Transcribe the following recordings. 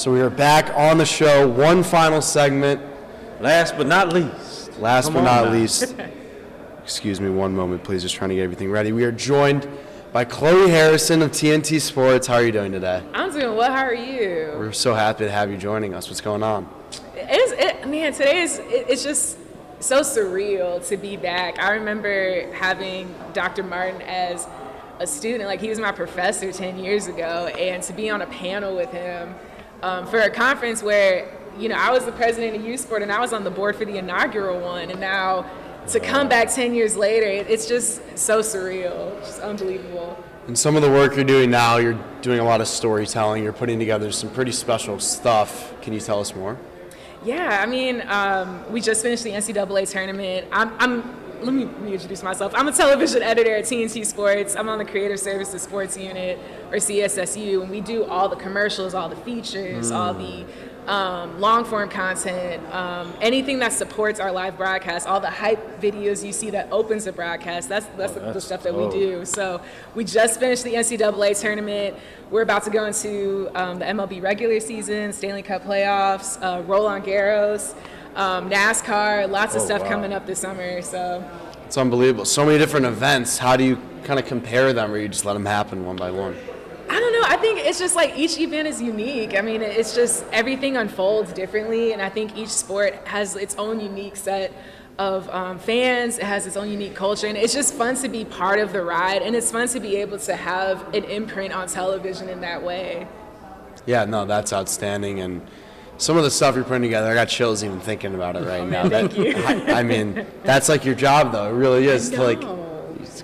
So we are back on the show. One final segment. Last but not least. Excuse me one moment, please. Just trying to get everything ready. We are joined by Chloe Harrison of TNT Sports. How are you doing today? I'm doing well. How are you? We're so happy to have you joining us. What's going on? It's just so surreal to be back. I remember having Dr. Martin as a student. Like, he was my professor 10 years ago, and to be on a panel with him for a conference where, you know, I was the president of youth sport and I was on the board for the inaugural one, and now to come back 10 years later, it's just so surreal. It's just unbelievable. And some of the work you're doing now, you're doing a lot of storytelling. You're putting together some pretty special stuff. Can you tell us more? Yeah, I mean, we just finished the NCAA tournament. Let me introduce myself. I'm a television editor at TNT Sports. I'm on the Creative Services Sports Unit, or CSSU, and we do all the commercials, all the features, all the long-form content, anything that supports our live broadcast, all the hype videos you see that opens the broadcast. That's the stuff that we do. So we just finished the NCAA tournament. We're about to go into the MLB regular season, Stanley Cup playoffs, Roland Garros, NASCAR, lots of stuff coming up this summer. So it's unbelievable. So many different events. How do you kind of compare them, or you just let them happen one by one? I don't know. I think it's just like each event is unique. I mean, it's just everything unfolds differently, and I think each sport has its own unique set of fans. It has its own unique culture, and it's just fun to be part of the ride, and it's fun to be able to have an imprint on television in that way. Yeah, no, that's outstanding, and some of the stuff you're putting together, I got chills even thinking about it right now. Thank you. I mean, that's like your job, though. It really is. To like,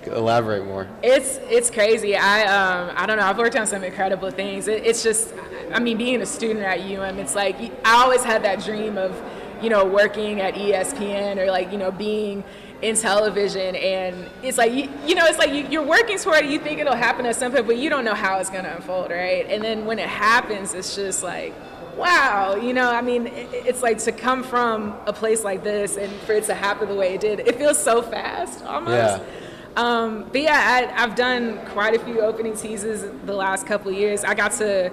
elaborate more. It's crazy. I don't know. I've worked on some incredible things. It's just, I mean, being a student at UM, it's like I always had that dream of, you know, working at ESPN or like, you know, being in television, and it's like you're working toward it. You think it'll happen at some point, but you don't know how it's going to unfold, right? And then when it happens, it's just like, wow, you know, I mean, it's like to come from a place like this and for it to happen the way it did, it feels so fast almost. Yeah. But yeah, I've done quite a few opening teases the last couple of years. I got to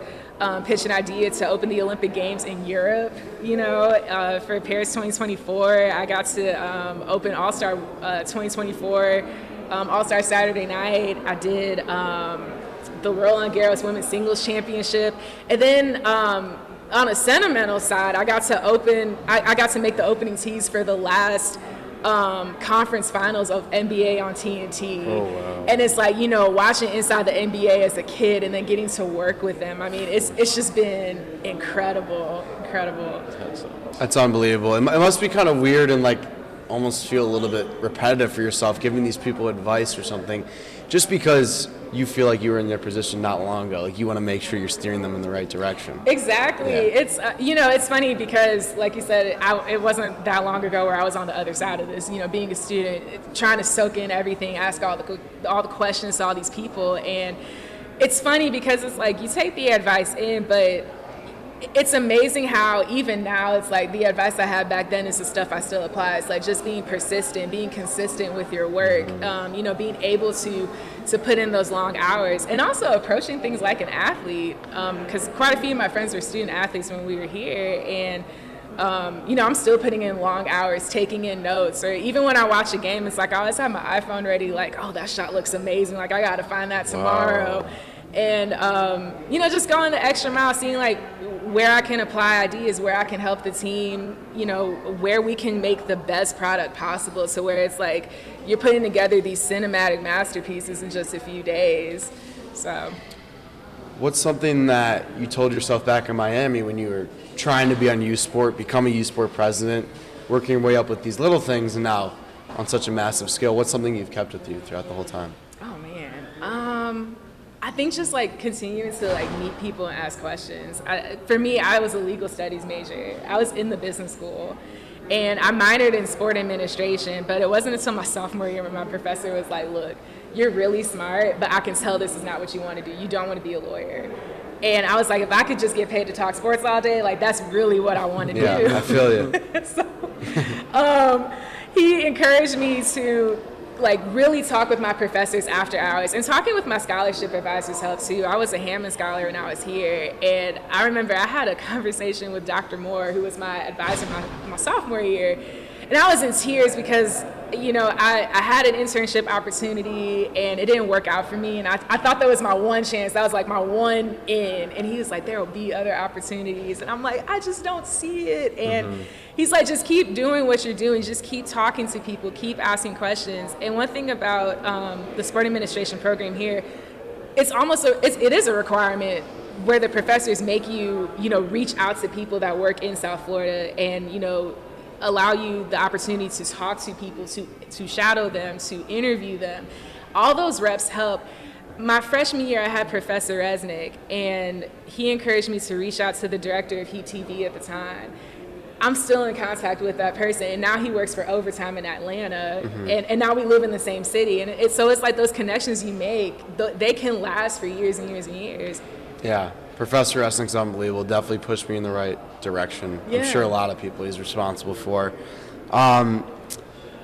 pitch an idea to open the Olympic Games in Europe, you know, for Paris 2024. I got to open All-Star 2024, All-Star Saturday night. I did the Roland Garros Women's Singles Championship. And then on a sentimental side, I got to make the opening tease for the last conference finals of NBA on TNT. Oh, wow. And it's like, you know, watching Inside the NBA as a kid and then getting to work with them. I mean, it's just been incredible. That's unbelievable. It must be kind of weird and like almost feel a little bit repetitive for yourself, giving these people advice or something, just because you feel like you were in their position not long ago. Like, you want to make sure you're steering them in the right direction. Exactly. Yeah. It's you know, it's funny because, like you said, it wasn't that long ago where I was on the other side of this. You know, being a student, trying to soak in everything, ask all the questions to all these people, and it's funny because it's like you take the advice in, but it's amazing how even now it's like the advice I had back then is the stuff I still apply. It's like just being persistent, being consistent with your work, you know, being able to put in those long hours, and also approaching things like an athlete, because quite a few of my friends were student athletes when we were here, and you know, I'm still putting in long hours, taking in notes, or even when I watch a game, it's like I always have my iPhone ready, like, oh, that shot looks amazing, like I gotta find that tomorrow. Wow. And you know, just going the extra mile, seeing like where I can apply ideas, where I can help the team, you know, where we can make the best product possible, so where it's like you're putting together these cinematic masterpieces in just a few days. So what's something that you told yourself back in Miami when you were trying to be on U Sport, become a U Sport president, working your way up with these little things, and now on such a massive scale? What's something you've kept with you throughout the whole time? Oh man, I think just like continuing to like meet people and ask questions. For me, I was a legal studies major. I was in the business school, and I minored in sport administration, but it wasn't until my sophomore year when my professor was like, look, you're really smart, but I can tell this is not what you want to do. You don't want to be a lawyer. And I was like, if I could just get paid to talk sports all day, like that's really what I want to do. Yeah, I feel you. So he encouraged me to like really talk with my professors after hours, and talking with my scholarship advisors helped too. I was a Hammond Scholar when I was here, and I remember I had a conversation with Dr. Moore, who was my advisor my sophomore year, and I was in tears because, you know, I had an internship opportunity and it didn't work out for me, and I thought that was my one chance. That was like my one in, and he was like, there will be other opportunities, and I'm like, I just don't see it. And he's like, just keep doing what you're doing, just keep talking to people, keep asking questions. And one thing about the sport administration program here, it's almost it is a requirement where the professors make you, you know, reach out to people that work in South Florida, and, you know, allow you the opportunity to talk to people, to shadow them, to interview them. All those reps help. My freshman year, I had Professor Resnick, and he encouraged me to reach out to the director of Heat TV at the time. I'm still in contact with that person, and now he works for Overtime in Atlanta, and now we live in the same city. And so it's like those connections you make, they can last for years and years and years. Yeah, Professor Resnick's unbelievable. Definitely pushed me in the right direction. Yeah. I'm sure a lot of people he's responsible for.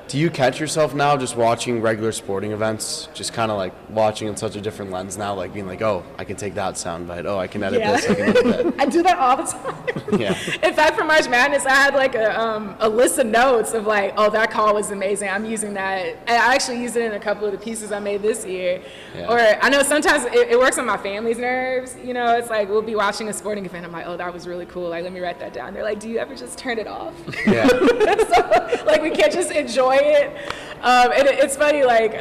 Do you catch yourself now just watching regular sporting events, just kind of like watching in such a different lens now, like being like, oh, I can take that soundbite. Oh, I can edit this. I can edit that. I do that all the time. Yeah. In fact, for March Madness, I had like a list of notes of like, oh, that call was amazing. I'm using that. And I actually used it in a couple of the pieces I made this year. Yeah. Or I know sometimes it works on my family's nerves. You know, it's like we'll be watching a sporting event. I'm like, oh, that was really cool. Like, let me write that down. They're like, do you ever just turn it off? Yeah. So, like, we can't just enjoy it. And it's funny, like,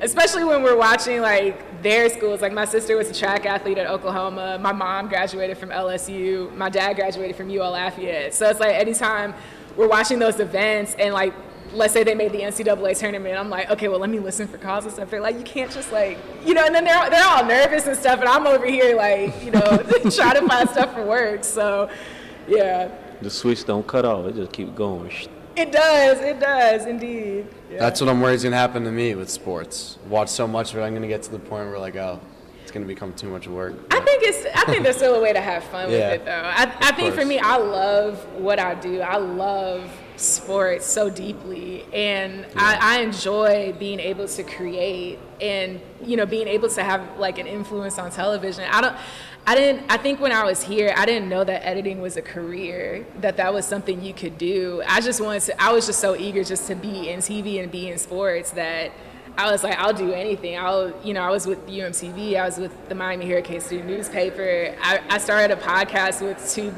especially when we're watching, like, their schools. Like, my sister was a track athlete at Oklahoma. My mom graduated from LSU. My dad graduated from UL Lafayette. So it's like anytime we're watching those events and, like, let's say they made the NCAA tournament, I'm like, okay, well, let me listen for calls and stuff. They're like, you can't just, like, you know, and then they're all nervous and stuff, and I'm over here, like, you know, trying to find stuff for work. So, yeah. The switch don't cut off. It just keep going. It does, indeed. Yeah. That's what I'm worried is going to happen to me with sports. Watch so much of it, I'm going to get to the point where, like, oh, it's going to become too much work. I think there's still a way to have fun with it, though. I think for me, I love what I do. I love sports so deeply, and I enjoy being able to create and, you know, being able to have like an influence on television. I think when I was here, I didn't know that editing was a career, that was something you could do. I was just so eager just to be in TV and be in sports that I was like, I'll do anything. I was with UMTV, I was with the Miami Hurricane student newspaper. I started a podcast with two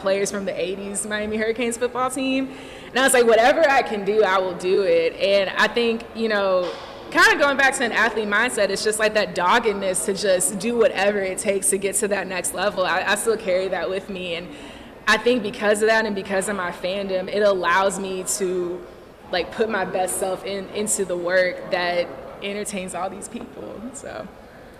players from the 80s Miami Hurricanes football team. And I was like, whatever I can do, I will do it. And I think, you know, kind of going back to an athlete mindset, it's just like that doggedness to just do whatever it takes to get to that next level. I still carry that with me. And I think because of that and because of my fandom, it allows me to like put my best self into the work that entertains all these people. So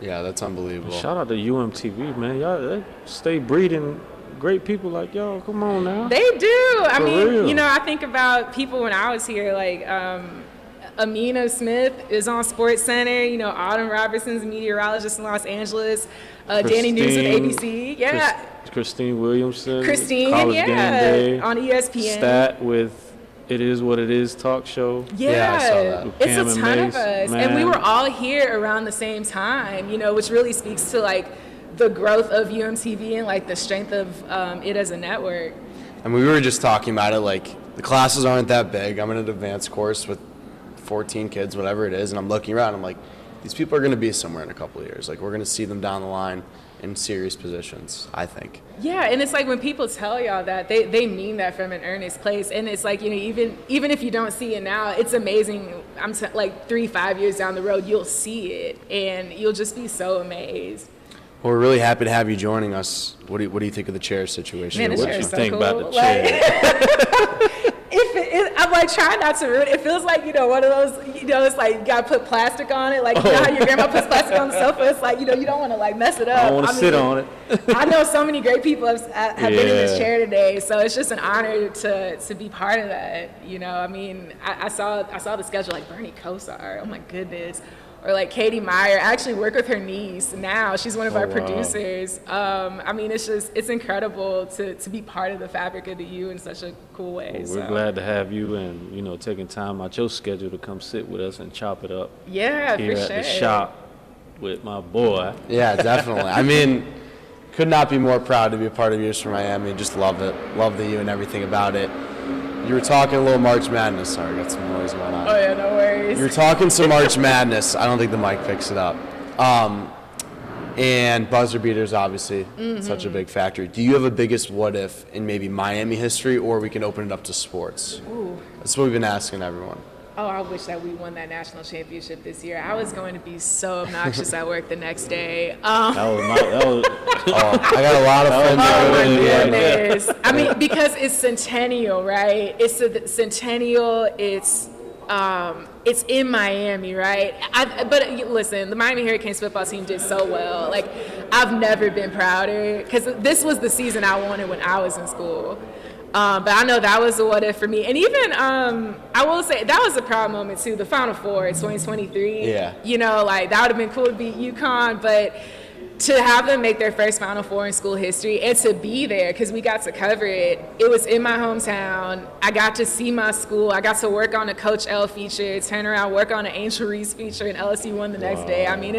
Yeah, that's unbelievable. Shout out to UMTV, man. Y'all they stay breeding great people like y'all. Come on now. They do. I mean, real. you know, I think about people when I was here, like Amina Smith is on Sports Center. You know, Autumn Robertson's a meteorologist in Los Angeles. Danny News with ABC. Yeah. Christine Williamson. Christine, College Game Day. on ESPN. Stat with It Is What It Is talk show. Yeah, I saw that. It's Cam a and ton Mace, of us. man. And we were all here around the same time, you know, which really speaks to like the growth of UMTV and like the strength of it as a network. And we were just talking about it, like, the classes aren't that big. I'm in an advanced course with 14 kids, whatever it is, and I'm looking around, I'm like, these people are going to be somewhere in a couple of years. Like, we're going to see them down the line in serious positions, I think. Yeah, and it's like when people tell y'all that, they mean that from an earnest place. And it's like, you know, even if you don't see it now, it's amazing. Like 3-5 years down the road, you'll see it, and you'll just be so amazed. Well, we're really happy to have you joining us. What do you think of the chair situation? Man, the What chair you is so think cool. about the Like, chair? I'm like trying not to ruin it. It feels like, you know, one of those, you know, it's like you gotta put plastic on it. Like, you know how your grandma puts plastic on the sofa? It's like, you know, you don't want to like mess it up. I don't want to sit on it. I know so many great people have been in this Yeah. chair today, so it's just an honor to be part of that. You know, I mean, I saw the schedule, like Bernie Kosar. Oh my goodness. or like Katie Meyer. I actually work with her niece now. She's one of our wow. producers. I mean, it's incredible to be part of the fabric of the U in such a cool way. We're glad to have you and, you know, taking time out your schedule to come sit with us and chop it up Yeah, here for at sure. the shop with my boy. Yeah, definitely. I mean, could not be more proud to be a part of Years for Miami. Just love it. Love the U and everything about it. You were talking a little March Madness. Sorry, got some noise going on. Oh yeah, no worries. You were talking some March Madness. I don't think the mic picks it up. And buzzer beaters, obviously, such a big factor. Do you have a biggest what if in maybe Miami history, or we can open it up to sports? Ooh. That's what we've been asking everyone. Oh, I wish that we won that national championship this year. I was going to be so obnoxious at work the next day. That was Oh, I got a lot of friends that Oh go my to Indiana. goodness! I mean, because it's centennial, right? It's a centennial. It's in Miami, right? But listen, the Miami Hurricanes football team did so well. Like, I've never been prouder because this was the season I wanted when I was in school. But I know that was a what if for me. And even, I will say, that was a proud moment too. The Final Four in 2023. Yeah. You know, like, that would have been cool to beat UConn, but to have them make their first Final Four in school history and to be there, because we got to cover it. It was in my hometown. I got to see my school. I got to work on a Coach L feature, turn around, work on an Angel Reese feature, and LSU won the next day. I mean,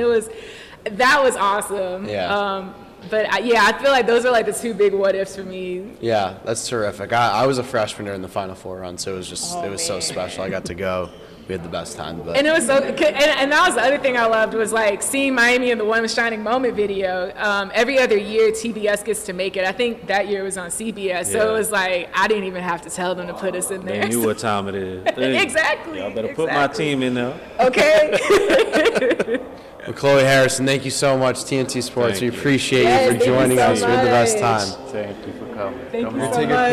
that was awesome. Yeah. But I feel like those are like the two big what ifs for me. Yeah, that's terrific. I was a freshman during the Final Four run, so it was so man. special. I got to go. We had the best time. But And it was so, and that was the other thing I loved was like seeing Miami in the One Shining Moment video. Every other year, TBS gets to make it. I think that year was on CBS, so Yeah. it was like I didn't even have to tell them to put us in there. They knew what time it is. Exactly. Y'all better put my team in there. Okay. Well, Chloe Harrison, thank you so much, TNT Sports. Thank we you. appreciate Yes, you thank for you joining so us. We had the best much. time. Thank you for coming. Thank Come you on. so much.